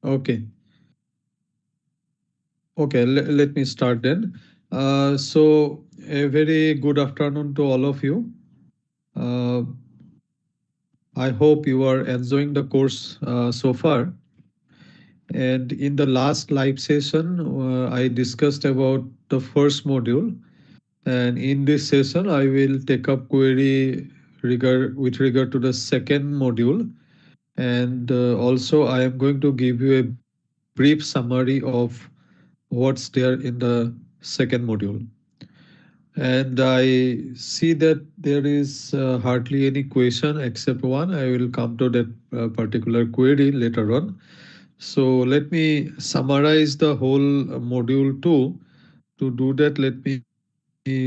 Okay. Okay, let me start then. So a very good afternoon to all of you. Uh, I hope you are enjoying the course so far. And in the last live session, I discussed about the first module. And in this session, I will take up query with regard to the second module. And also, I am going to give you a brief summary of what's there in the second module. And I see that there is hardly any question except one. I will come to that particular query later on. So let me summarize the whole module 2. To do that, let me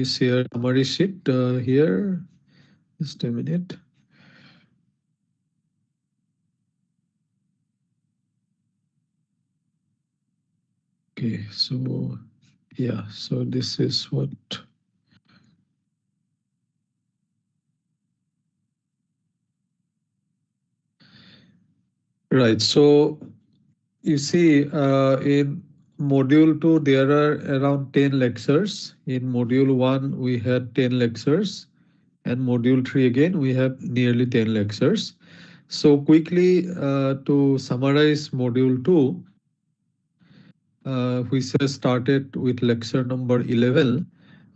share summary sheet here. Just a minute. Okay, so yeah, so this is what. Right. So you see, in module 2, there are around 10 lectures. In module 1, we had 10 lectures. And module 3, again, we have nearly 10 lectures. So quickly, to summarize module 2, which has started with lecture number 11.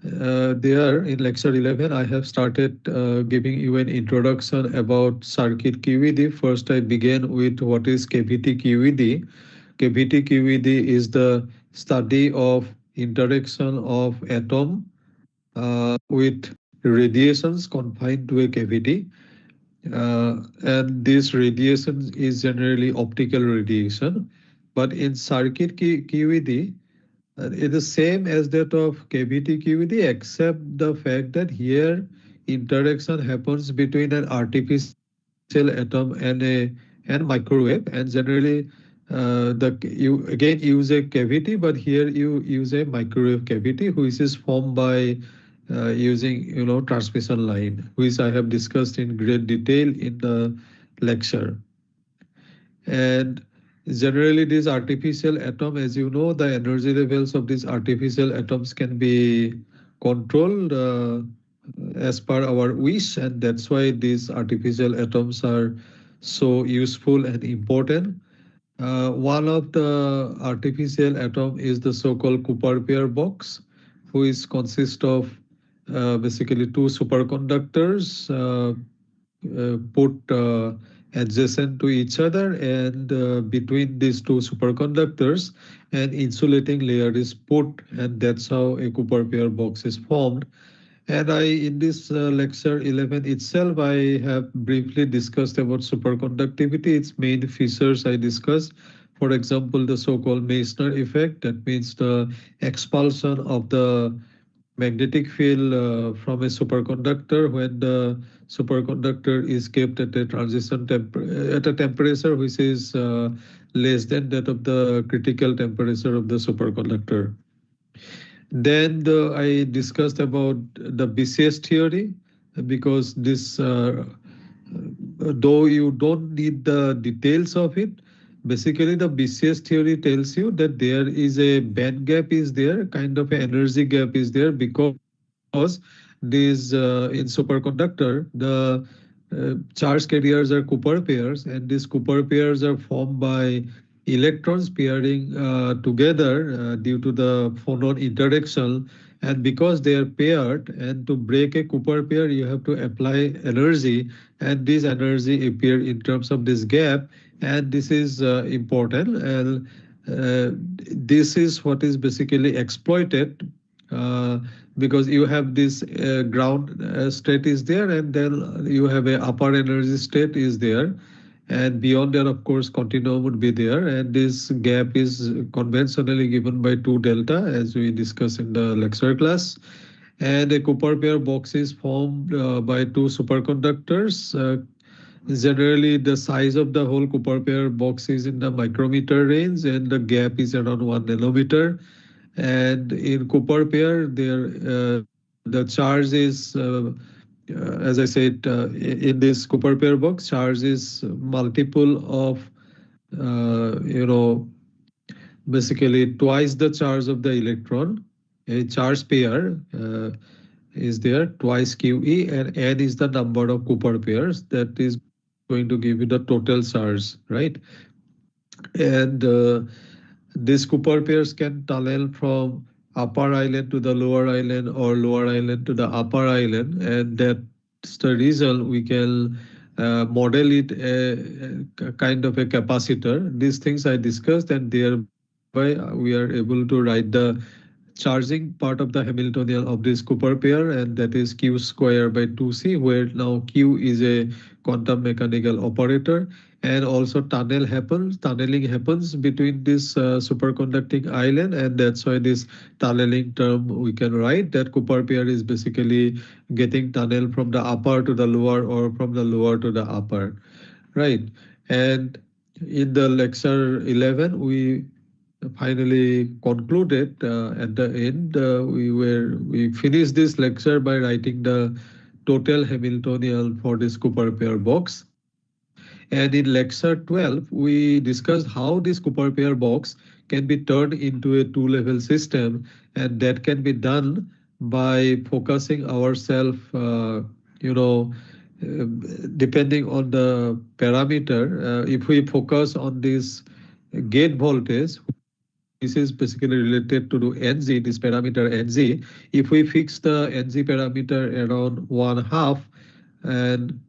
There in lecture 11, I have started giving you an introduction about circuit QED. First, I began with what is KVT QED. KVT QED is the study of interaction of atom with radiations confined to a cavity. And this radiation is generally optical radiation. But in circuit QED, it is same as that of cavity QED, except the fact that here interaction happens between an artificial atom and microwave, and generally you again use a cavity, but here you use a microwave cavity, which is formed by using transmission line, which I have discussed in great detail in the lecture. And generally, these artificial atom, as you know, the energy levels of these artificial atoms can be controlled as per our wish, and that's why these artificial atoms are so useful and important. One of the artificial atom is the so-called Cooper pair box, which consists of basically two superconductors put adjacent to each other, and between these two superconductors an insulating layer is put, and that's how a Cooper pair box is formed. And in this lecture 11 itself, I have briefly discussed about superconductivity, its main features I discussed. For example, the so-called Meissner effect, that means the expulsion of the magnetic field from a superconductor when the superconductor is kept at a at a temperature which is less than that of the critical temperature of the superconductor. Then I discussed about the BCS theory, because this, though you don't need the details of it, basically the BCS theory tells you that there is a band gap is there, kind of an energy gap is there, because these in superconductor, the charge carriers are Cooper pairs, and these Cooper pairs are formed by electrons pairing together due to the phonon interaction. And because they are paired, and to break a Cooper pair, you have to apply energy, and this energy appear in terms of this gap. And this is important, and this is what is basically exploited, uh, because you have this ground state is there, and then you have a upper energy state is there, and beyond that, of course, continuum would be there, and this gap is conventionally given by 2 delta, as we discussed in the lecture class. And a Cooper pair box is formed by two superconductors. Generally, the size of the whole Cooper pair box is in the micrometer range, and the gap is around 1 nanometer. And in Cooper pair, the charge is, as I said, in this Cooper pair box, charge is multiple of you know, basically twice the charge of the electron. A charge pair is there, twice QE, and N is the number of Cooper pairs that is going to give you the total charge, right? And these Cooper pairs can tunnel from upper island to the lower island or lower island to the upper island, and that's the reason we can model it a kind of a capacitor. These things I discussed, and thereby we are able to write the charging part of the Hamiltonian of this Cooper pair, and that is q square by 2c, where now q is a quantum mechanical operator. And also tunneling happens between this superconducting island, and that's why this tunneling term we can write that Cooper pair is basically getting tunnel from the upper to the lower or from the lower to the upper, right? And in the lecture 11 we finally concluded, at the end, we finished this lecture by writing the total Hamiltonian for this Cooper pair box. And in lecture 12 we discussed how this Cooper pair box can be turned into a two-level system, and that can be done by focusing ourselves, uh, depending on the parameter. If we focus on this gate voltage, which is basically related to NG, this parameter NG. If we fix the NG parameter around 1/2, and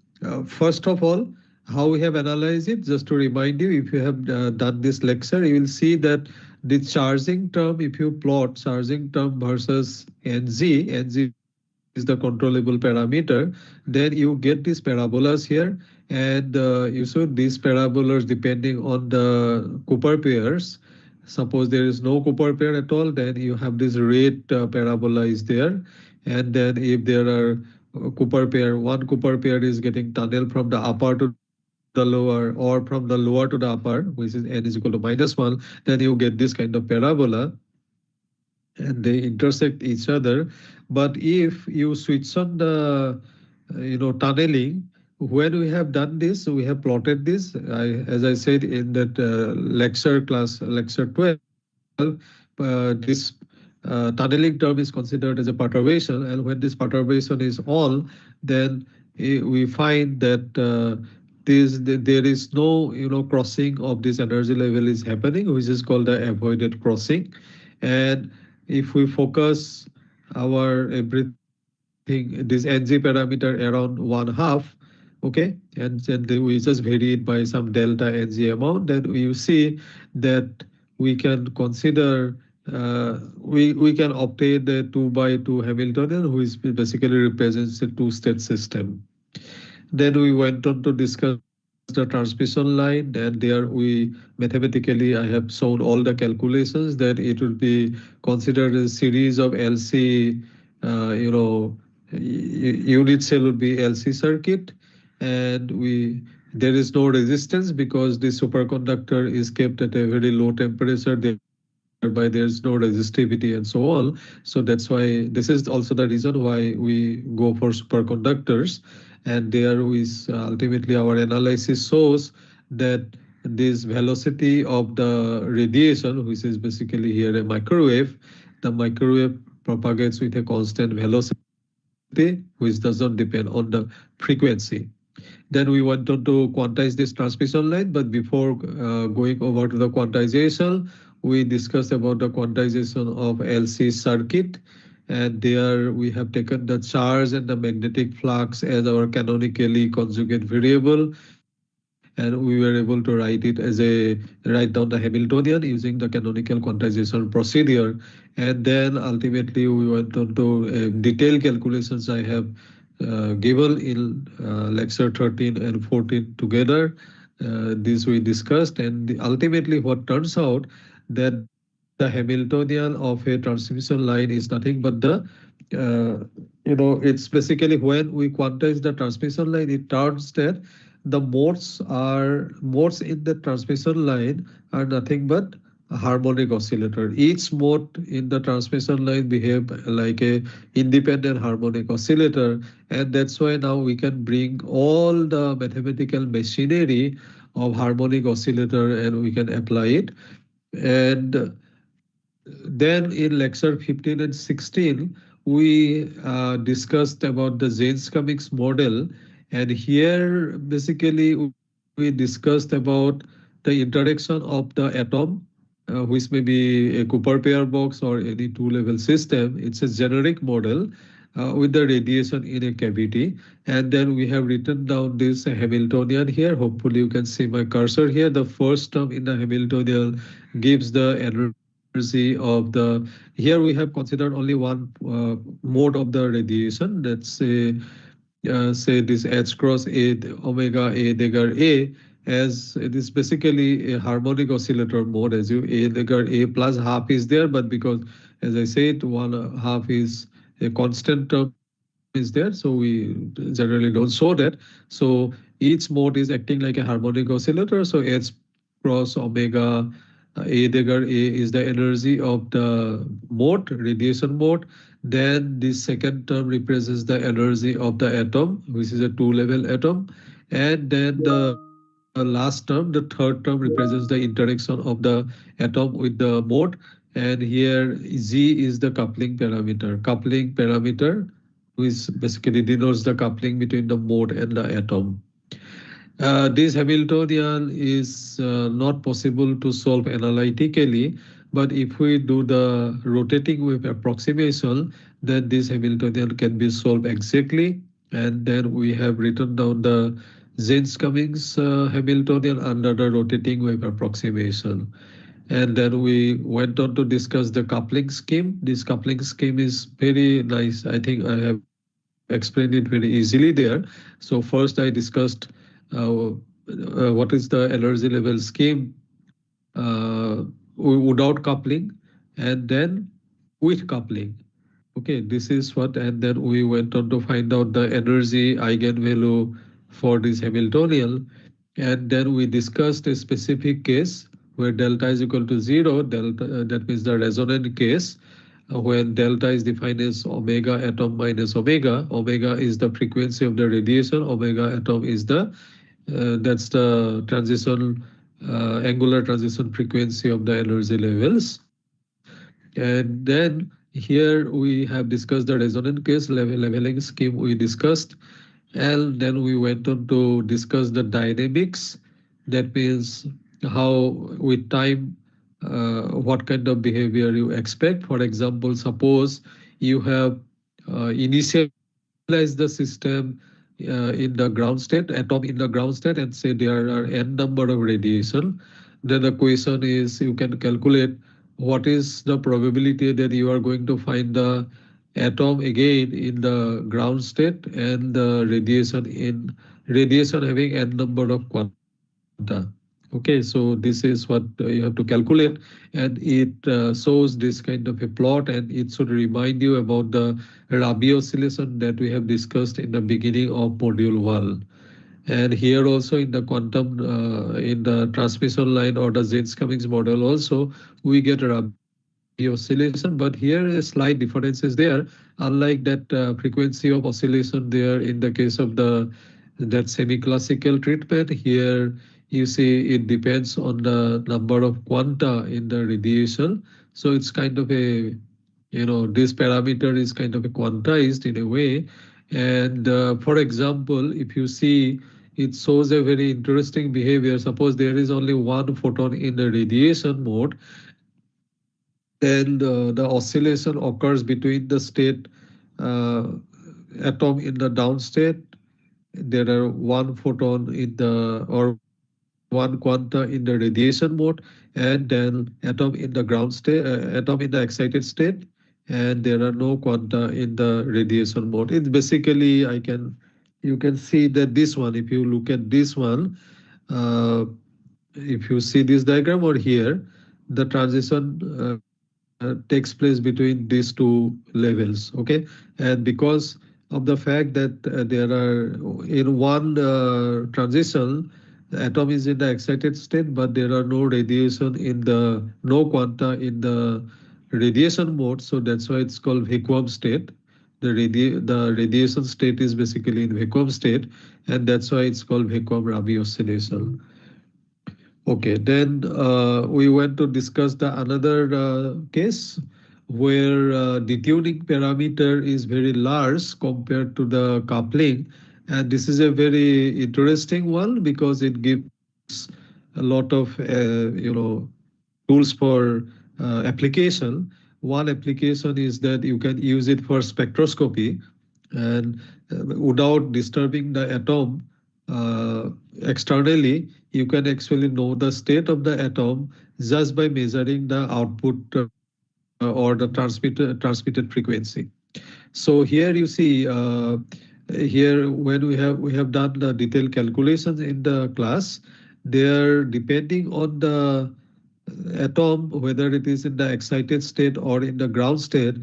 first of all, how we have analyzed it, just to remind you, if you have done this lecture, you will see that the charging term, if you plot charging term versus NG is the controllable parameter, then you get these parabolas here. And you see these parabolas depending on the Cooper pairs. Suppose there is no Cooper pair at all, then you have this red parabola is there. And then if there are Cooper pair, one Cooper pair is getting tunnel from the upper to the lower or from the lower to the upper, which is n is equal to -1, then you get this kind of parabola, and they intersect each other. But if you switch on the tunneling, when we have done this, we have plotted this, as I said in that lecture 12, this tunneling term is considered as a perturbation, and when this perturbation is on, then we find that there is no crossing of this energy level is happening, which is called the avoided crossing. And if we focus our everything, this NG parameter around 1/2, okay, and then we just vary it by some delta NG amount, then you see that we can consider, we can obtain the 2/2 Hamiltonian, which basically represents a two-state system. Then we went on to discuss the transmission line, and there we mathematically, I have shown all the calculations that it would be considered a series of LC, unit cell would be LC circuit, and there is no resistance because the superconductor is kept at a very low temperature, thereby there is no resistivity and so on. So that's why this is also the reason why we go for superconductors. And there is ultimately our analysis shows that this velocity of the radiation, which is basically here a microwave, the microwave propagates with a constant velocity, which does not depend on the frequency. Then we went on to quantize this transmission line, but before going over to the quantization, we discussed about the quantization of LC circuit. And there we have taken the charge and the magnetic flux as our canonically conjugate variable, and we were able to write down the Hamiltonian using the canonical quantization procedure. And then ultimately we went on to detailed calculations I have given in lecture 13 and 14 together. This we discussed, and ultimately what turns out that the Hamiltonian of a transmission line is nothing but the it's basically when we quantize the transmission line, it turns that the modes in the transmission line are nothing but harmonic oscillator. Each mode in the transmission line behave like a independent harmonic oscillator, and that's why now we can bring all the mathematical machinery of harmonic oscillator and we can apply it. And then in lecture 15 and 16, we discussed about the James-Cummings model. And here, basically, we discussed about the interaction of the atom, which may be a Cooper pair box or any two-level system. It's a generic model with the radiation in a cavity. And then we have written down this Hamiltonian here. Hopefully, you can see my cursor here. The first term in the Hamiltonian gives the energy of the, here we have considered only one mode of the radiation. Let's say this H cross A omega A dagger A, as it is basically a harmonic oscillator mode. As you A dagger A plus half is there, but because as I said, one half is a constant term is there, so we generally don't show that. So each mode is acting like a harmonic oscillator. So H cross omega A dagger A is the energy of the mode, radiation mode. Then the second term represents the energy of the atom, which is a two-level atom. And then the last term, the third term, represents the interaction of the atom with the mode. And here G is the coupling parameter. Coupling parameter, which basically denotes the coupling between the mode and the atom. This Hamiltonian is not possible to solve analytically, but if we do the rotating wave approximation, then this Hamiltonian can be solved exactly. And then we have written down the Jaynes-Cummings Hamiltonian under the rotating wave approximation. And then we went on to discuss the coupling scheme. This coupling scheme is very nice. I think I have explained it very easily there. So first I discussed what is the energy level scheme without coupling and then with coupling. Okay, this is what, and then we went on to find out the energy eigenvalue for this Hamiltonian. And then we discussed a specific case where delta is equal to zero, delta, that means the resonant case, when delta is defined as omega atom minus omega. Omega is the frequency of the radiation, omega atom is the, that's the transition, angular transition frequency of the energy levels. And then here we have discussed the resonant case leveling scheme we discussed. And then we went on to discuss the dynamics. That means how with time, what kind of behavior you expect. For example, suppose you have initialized the system in the ground state, atom in the ground state, and say there are n number of radiation. Then the question is you can calculate what is the probability that you are going to find the atom again in the ground state and the radiation having n number of quanta. Okay, so this is what you have to calculate, and it shows this kind of a plot, and it should remind you about the Rabi oscillation that we have discussed in the beginning of module 1. And here also in the quantum, in the transmission line or the Jaynes-Cummings model also, we get Rabi oscillation, but here a slight difference is there. Unlike that frequency of oscillation there in the case of that semi-classical treatment, here you see it depends on the number of quanta in the radiation. So it's kind of a, this parameter is kind of a quantized in a way. And for example, if you see, it shows a very interesting behavior. Suppose there is only one photon in the radiation mode, then the oscillation occurs between the state atom in the down state. There are one photon in the, or one quanta in the radiation mode, and then atom in the ground state, atom in the excited state, and there are no quanta in the radiation mode. It's basically, you can see that this one, if you look at this one, if you see this diagram or here, the transition takes place between these two levels. Okay, and because of the fact that there are in one transition, atom is in the excited state, but there are no radiation in the no quanta in the radiation mode. So that's why it's called vacuum state. The radiation state is basically in vacuum state, and that's why it's called vacuum Rabi oscillation. Okay, then we went to discuss the another case where detuning parameter is very large compared to the coupling, and this is a very interesting one because it gives a lot of tools for application. One application is that you can use it for spectroscopy, and without disturbing the atom externally, you can actually know the state of the atom just by measuring the output or the transmitted frequency. So here you see here when we have done the detailed calculations in the class, they are depending on the atom, whether it is in the excited state or in the ground state.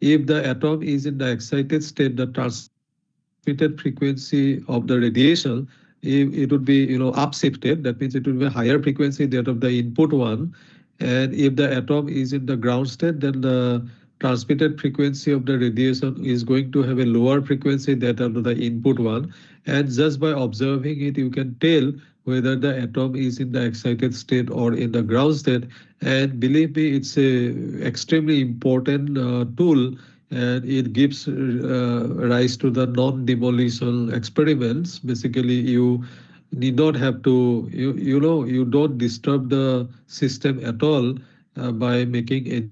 If the atom is in the excited state, the transmitted frequency of the radiation, it would be upshifted. That means it would be a higher frequency that of the input one. And if the atom is in the ground state, then the transmitted frequency of the radiation is going to have a lower frequency that of the input one. And just by observing it, you can tell whether the atom is in the excited state or in the ground state. And believe me, it's a extremely important tool, and it gives rise to the non-demolition experiments. Basically, you need not have to you don't disturb the system at all by making any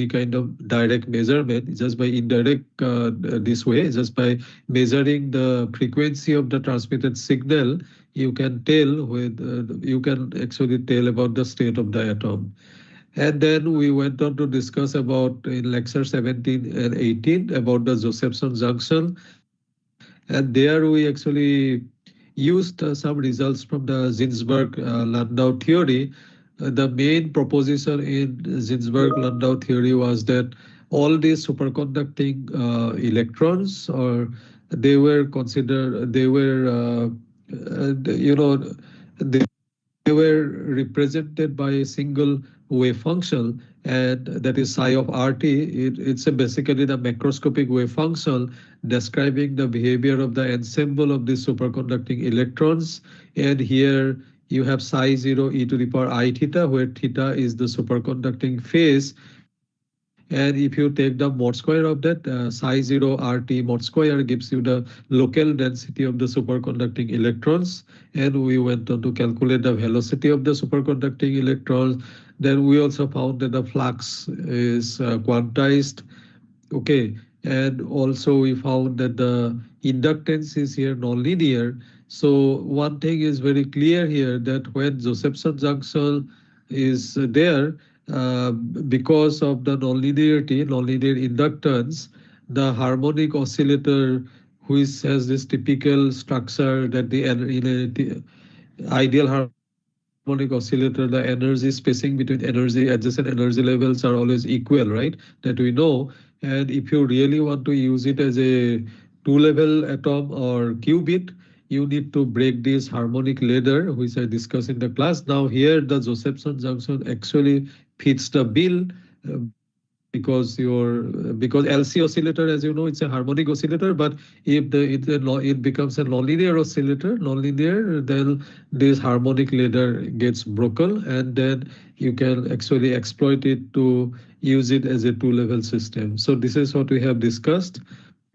kind of direct measurement. Just by indirect this way, just by measuring the frequency of the transmitted signal, you can tell with you can actually tell about the state of the atom. And then we went on to discuss about in lecture 17 and 18 about the Josephson junction. And there we actually used some results from the Ginzburg-Landau theory. The main proposition in Ginzburg-Landau theory was that all these superconducting electrons, or they were represented by a single wave function, and that is psi of RT. It's basically the macroscopic wave function describing the behavior of the ensemble of these superconducting electrons. And here you have psi 0 e to the power I theta, where theta is the superconducting phase. And if you take the mod square of that, psi 0 RT mod square gives you the local density of the superconducting electrons. And we went on to calculate the velocity of the superconducting electrons. Then we also found that the flux is quantized. Okay. And also we found that the inductance is here nonlinear. So one thing is very clear here, that when Josephson junction is there, because of the nonlinear inductance, the harmonic oscillator, which has this typical structure that ideal harmonic oscillator, the energy spacing between adjacent energy levels are always equal, right? That we know. And if you really want to use it as a two-level atom or qubit, you need to break this harmonic ladder, which I discussed in the class. Now here, the Josephson junction actually fits the bill, because LC oscillator, as you know, it's a harmonic oscillator. But if it becomes a nonlinear, then this harmonic ladder gets broken, and then you can actually exploit it to use it as a two-level system. So this is what we have discussed.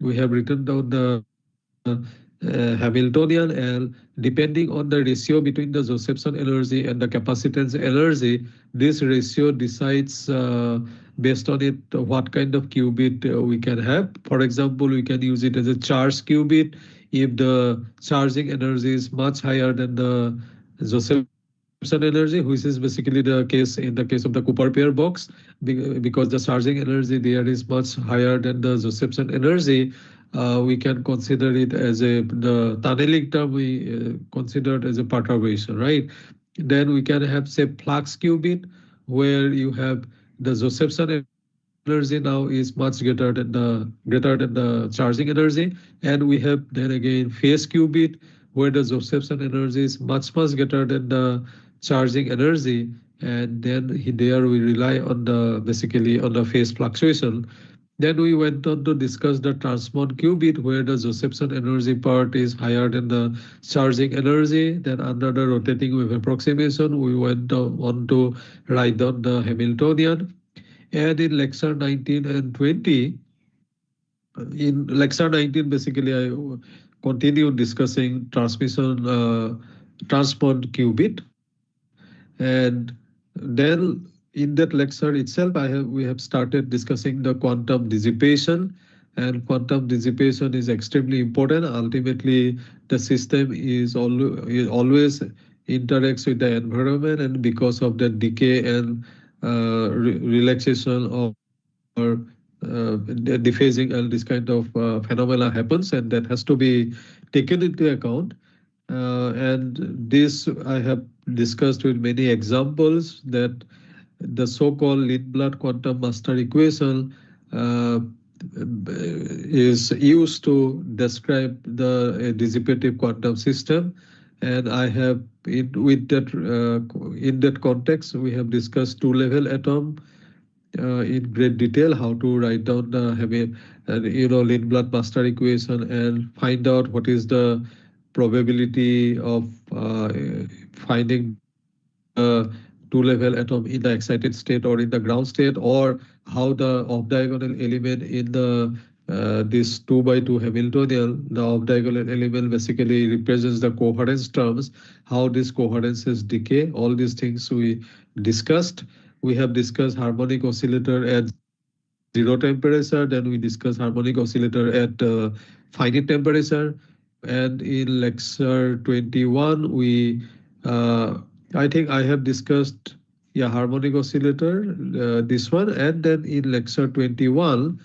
We have written down the Hamiltonian, and depending on the ratio between the Josephson energy and the capacitance energy, this ratio decides based on it what kind of qubit we can have. For example, we can use it as a charged qubit if the charging energy is much higher than the Josephson energy, which is basically the case in the case of the Cooper pair box, because the charging energy there is much higher than the Josephson energy. We can consider it as the tunneling term we considered as a perturbation, right? Then we can have, say, flux qubit, where you have the Josephson energy now is much greater than the charging energy. And we have then again phase qubit, where the Josephson energy is much greater than the charging energy, and then there we rely on the basically on the phase fluctuation. Then we went on to discuss the transmon qubit, where the Josephson energy part is higher than the charging energy. Then under the rotating wave approximation, we went on to write down the Hamiltonian. And in lecture 19 and 20, in lecture 19, basically, I continue discussing transmission transport qubit. And then in that lecture itself, we have started discussing the quantum dissipation. And quantum dissipation is extremely important. Ultimately, the system always interacts with the environment, and because of the decay and relaxation or dephasing and this kind of phenomena happens, and that has to be taken into account. And this I have discussed with many examples, that the so-called Lindblad quantum master equation is used to describe the dissipative quantum system. And I have in that context, we have discussed two-level atom in great detail, how to write down the Lindblad master equation and find out what is the probability of finding the two-level atom in the excited state or in the ground state, or how the off-diagonal element in the this 2 by 2 Hamiltonian, the off-diagonal element basically represents the coherence terms, how this coherence is decay. All these things we discussed. We have discussed harmonic oscillator at zero temperature, then we discussed harmonic oscillator at finite temperature. And in lecture 21, I think I have discussed, yeah, harmonic oscillator, this one. And then in lecture 21,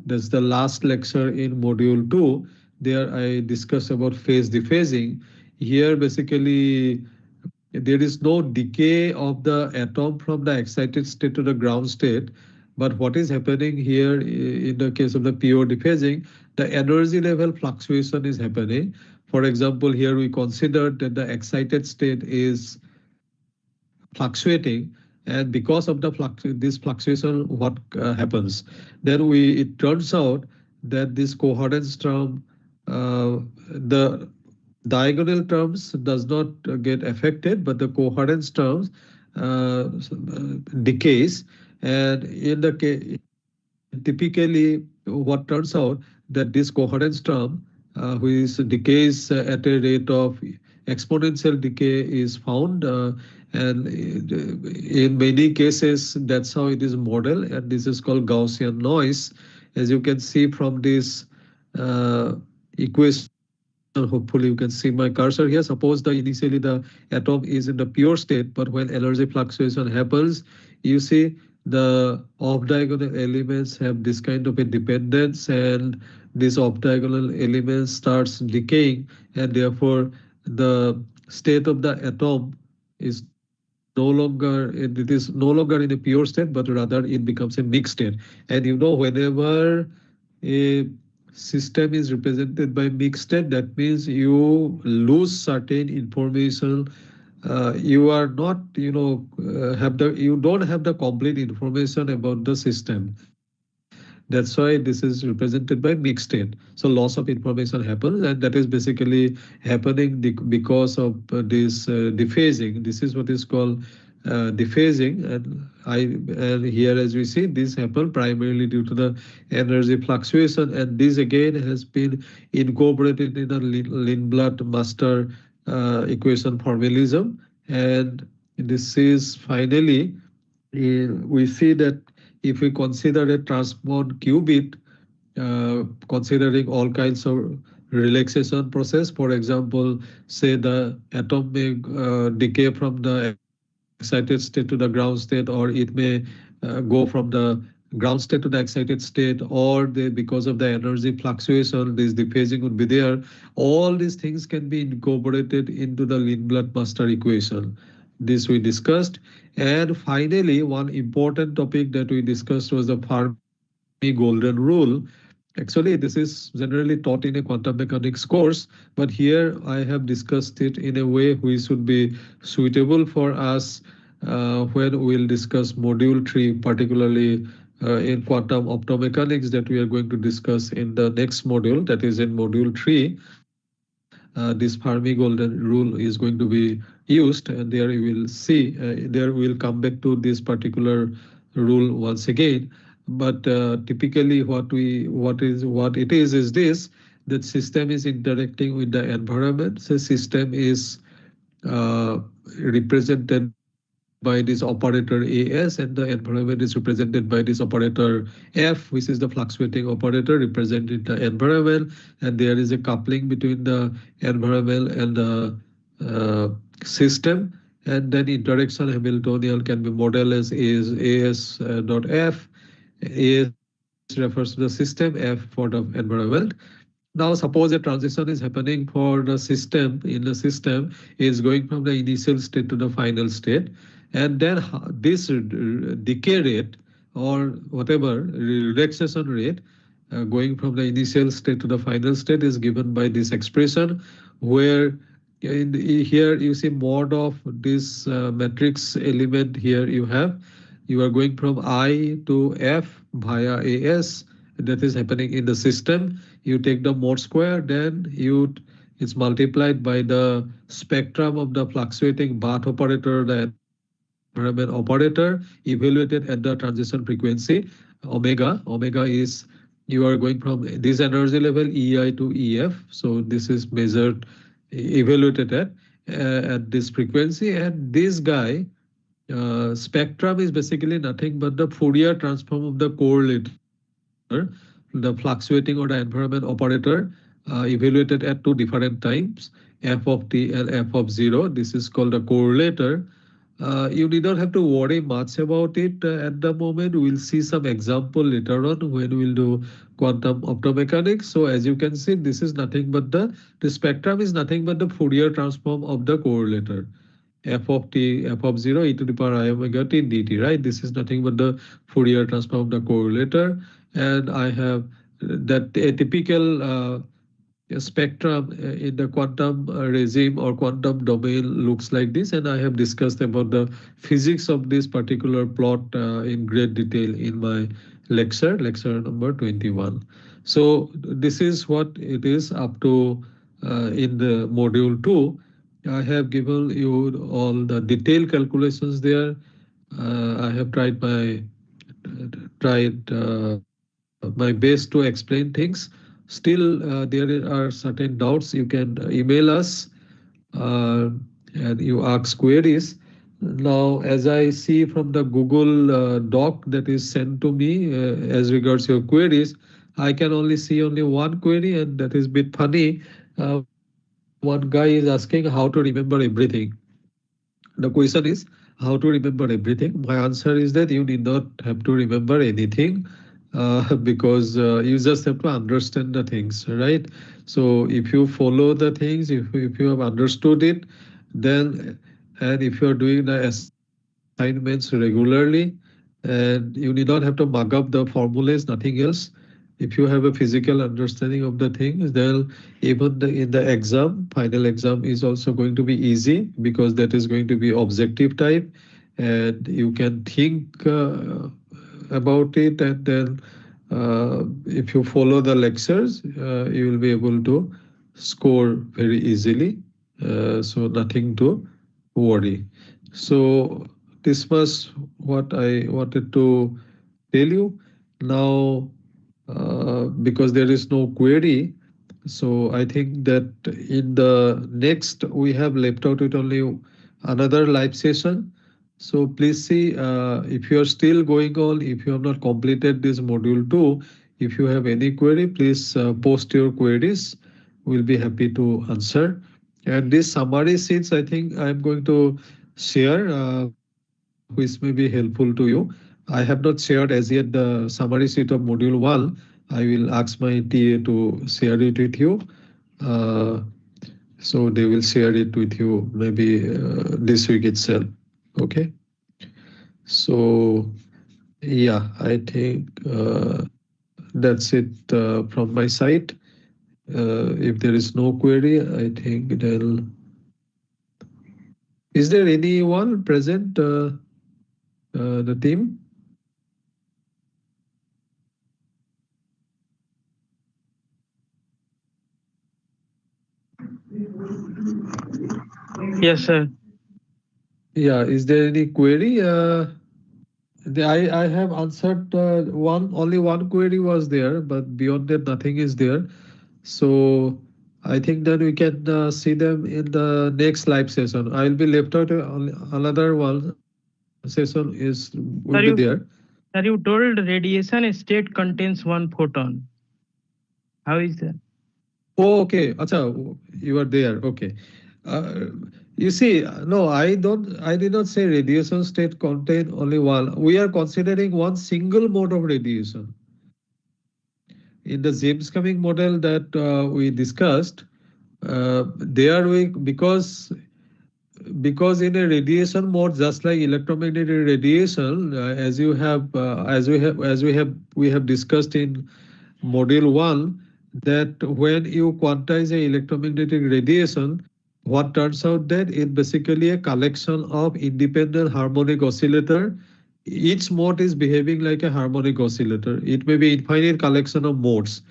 that's the last lecture in module 2, there I discussed about phase dephasing. Here, basically, there is no decay of the atom from the excited state to the ground state. But what is happening here in the case of the pure dephasing, the energy level fluctuation is happening. For example, here we considered that the excited state is fluctuating, and because of the this fluctuation, what happens? Then it turns out that this coherence term, the diagonal terms does not get affected, but the coherence terms decays. And in the case, typically what turns out, that this coherence term, which decays at a rate of exponential decay, is found. And in many cases, that's how it is modeled, and this is called Gaussian noise. As you can see from this equation, hopefully you can see my cursor here. Suppose initially the atom is in the pure state, but when energy fluctuation happens, you see the off-diagonal elements have this kind of a dependence, and this off-diagonal element starts decaying, and therefore the state of the atom is it is no longer in a pure state, but rather it becomes a mixed state. And whenever a system is represented by mixed state, that means you lose certain information. You are not, you don't have the complete information about the system. That's why this is represented by mixed state. So loss of information happens, and that is basically happening because of this dephasing. This is what is called dephasing. And here, as we see, this happened primarily due to the energy fluctuation, and this again has been incorporated in the Lindblad master equation formalism. And this is finally, we see that if we consider a transport qubit, considering all kinds of relaxation process, for example, say the atom may decay from the excited state to the ground state, or it may go from the ground state to the excited state, or because of the energy fluctuation, this dephasing would be there. All these things can be incorporated into the Lindblad master equation. This we discussed. And finally, one important topic that we discussed was the Fermi golden rule. Actually, this is generally taught in a quantum mechanics course, but here I have discussed it in a way which should be suitable for us when we'll discuss module 3, particularly in quantum optomechanics that we are going to discuss in the next module, that is in module 3. This Fermi golden rule is going to be used, and there you will see, there we'll come back to this particular rule once again. But typically what it is this, that system is interacting with the environment. So system is represented by this operator as, and the environment is represented by this operator f, which is the fluctuating operator representing the environment. And there is a coupling between the environment and the uh, system. And then interaction Hamiltonian can be modeled as as dot f. As refers to the system, f for the environment. Now, suppose a transition is happening for the system, in the system is going from the initial state to the final state. And then this decay rate or whatever relaxation rate going from the initial state to the final state is given by this expression, where here you see mod of this matrix element. Here you are going from I to F via AS. That is happening in the system. You take the mode square, then it's multiplied by the spectrum of the fluctuating bath operator, the environment operator, evaluated at the transition frequency omega. Omega is, you are going from this energy level EI to EF. So this is measured, evaluated at this frequency. And this guy, spectrum is basically nothing but the Fourier transform of the correlator, the fluctuating or the environment operator, evaluated at two different times, f of t and f of 0. This is called a correlator. You need not have to worry much about it at the moment. We'll see some example later on when we'll do quantum optomechanics. So as you can see, this is nothing but the spectrum is nothing but the Fourier transform of the correlator, f of t, f of 0, e to the power I omega t dt, right? This is nothing but the Fourier transform of the correlator. And I have that a typical spectrum in the quantum regime or quantum domain looks like this. And I have discussed about the physics of this particular plot in great detail in my lecture number 21. So this is what it is up to in the module 2. I have given you all the detailed calculations there. I have tried my best to explain things. Still, there are certain doubts. You can email us uh, and you ask queries. Now, as I see from the Google Doc that is sent to me as regards your queries, I can only see only one query, and that is a bit funny. One guy is asking how to remember everything. The question is how to remember everything. My answer is that you need not have to remember anything because you just have to understand the things, right? So if you follow the things, if you have understood it, then, and if you are doing the assignments regularly, and you need not have to mug up the formulas, nothing else. If you have a physical understanding of the things, then even in the exam, final exam is also going to be easy because that is going to be objective type, and you can think about it. And then if you follow the lectures, you will be able to score very easily. So nothing to worry. So this was what I wanted to tell you. Now, because there is no query, so I think that in the next we have left out with only another live session. So please see if you are still going on, if you have not completed this module 2, if you have any query, please post your queries. We'll be happy to answer. And this summary sheets, I think I'm going to share, which may be helpful to you. I have not shared as yet the summary sheet of module 1. I will ask my TA to share it with you. Uh, so they will share it with you maybe this week itself. Okay. So yeah, I think That's it from my side. If there is no query, I think they'll. Is there anyone present, the team? Yes, sir. Yeah, is there any query? I have answered only one query was there, but beyond that, nothing is there. So I think that we can see them in the next live session. I'll be left out another one session is will be there. Sir, you told radiation state contains one photon. How is that? Oh, okay. Acha, you are there. Okay. Uh, you see, no, I did not say radiation state contain only one. We are considering one single mode of radiation. In the James Cumming model that we discussed, there we because in a radiation mode, just like electromagnetic radiation, as we have discussed in module 1, that when you quantize a electromagnetic radiation, what turns out that it basically a collection of independent harmonic oscillator. Each mode is behaving like a harmonic oscillator. It may be infinite collection of modes.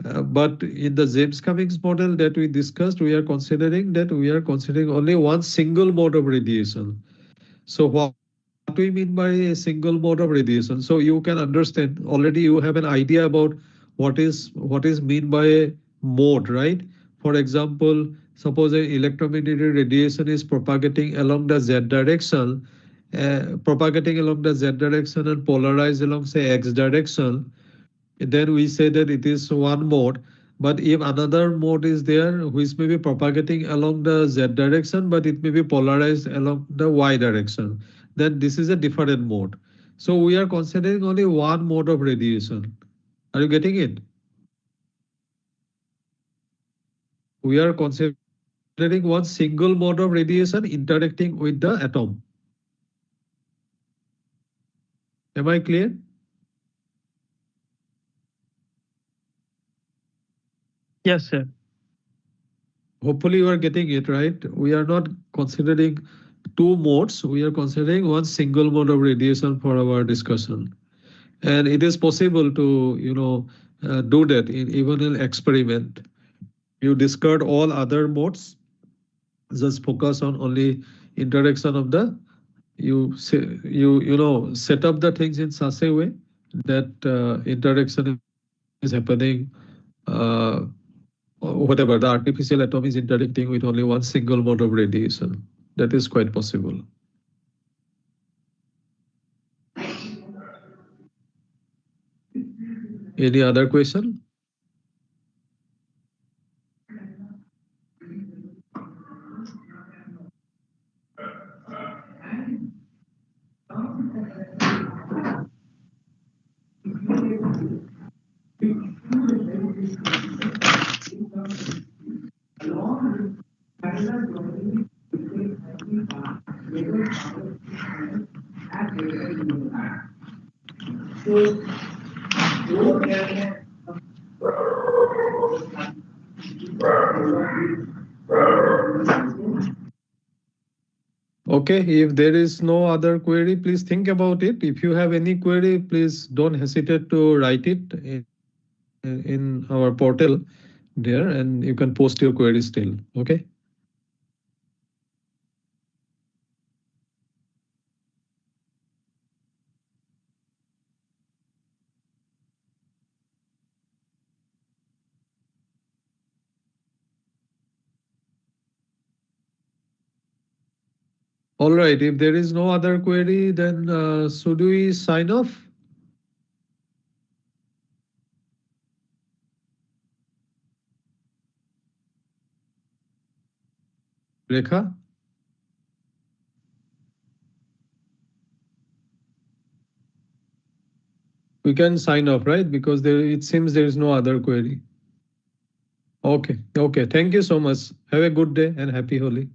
But in the James Cummings model that we discussed, we are considering only one single mode of radiation. So what we mean by a single mode of radiation? So you can understand already you have an idea about what is mean by a mode, right? For example, suppose an electromagnetic radiation is propagating along the z direction, and polarized along say x direction, then we say that it is one mode. But if another mode is there which may be propagating along the z direction, but it may be polarized along the y direction, then this is a different mode. So we are considering only one mode of radiation. Are you getting it? We are considering one single mode of radiation interacting with the atom. Am I clear? Yes, sir. Hopefully you are getting it right. We are not considering two modes. We are considering one single mode of radiation for our discussion. And it is possible to, do that in even an experiment. You discard all other modes, just focus on only interaction of the, set up the things in such a way that interaction is happening, uh, whatever, the artificial atom is interacting with only one single mode of radiation. That is quite possible. Any other question? Okay, if there is no other query, please think about it. If you have any query, please don't hesitate to write it in our portal there, and you can post your query still. Okay. All right. If there is no other query, then should we sign off, Rekha? We can sign off, right? Because there it seems there is no other query. Okay. Okay. Thank you so much. Have a good day and happy Holi.